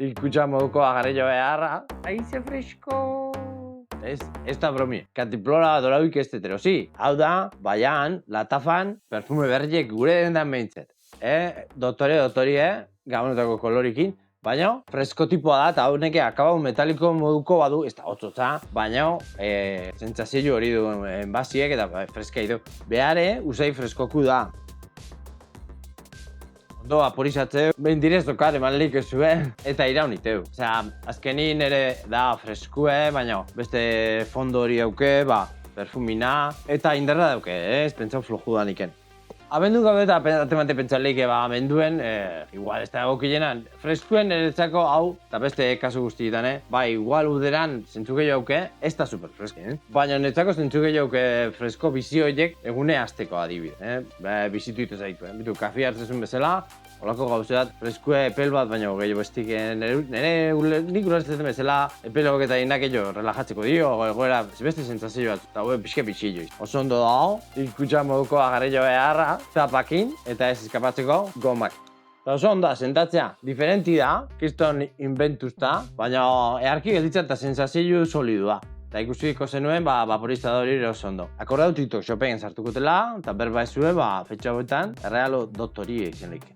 Ikutxa moduko agarrillo beharra. Aize fresko. Ez da bromi. Cantimplora dorauik ez tetero, sí. Hau da, baian, latafan, perfume berriek gure dendan behintzet. Dotorie, gabonetako kolorikin, baina fresko tipoa da, eta hau neke akabau metaliko moduko badu, ez da hotzotza, baina sentsazio hori du enbasiek eta freskei du. Behare, usai freskoku da. Ondo aporizatze, behin direz dokar emanlik ezue, eta irauniteu. Osea, azkenin ere da freskue, baina beste fondo hori dauke, perfumina, eta indarra dauke, ez pentsau floju da niken. Abendu gabe eta atemate pentsaleik abenduen, igual ez da egokienan, freskuen eretzako hau, eta beste kasu guztietan, igual uderan zentzu gehiago auke, ez da super freske, baina netzako zentzu gehiago auke fresko bizi horiek egune azteko adibide, bizitu ito zaitu, bitu kafi hartzezun bezala, holako gauzeat, freskue epel bat, baina gehiago bestik, nik ulertzen bezala, epelok eta inak gehiago relajatzeko dio, egoera beste sentsazio bat, eta pixke pitxilloiz. Oso ondo dago, ikutxa moduko agarrillo beharra, zapakin, eta ez eskapatzeko gomak. Eta oso onda, sentatzea, diferenti da, kriston inventuz da, baina earki gelditzen eta sensazio solidua. Eta ikusiko zenuen, vaporizadori oso ondo. Akordau TikTok shopen sartukutela, eta berba ezue, fetxa hauetan, errealo dotorie izen leike.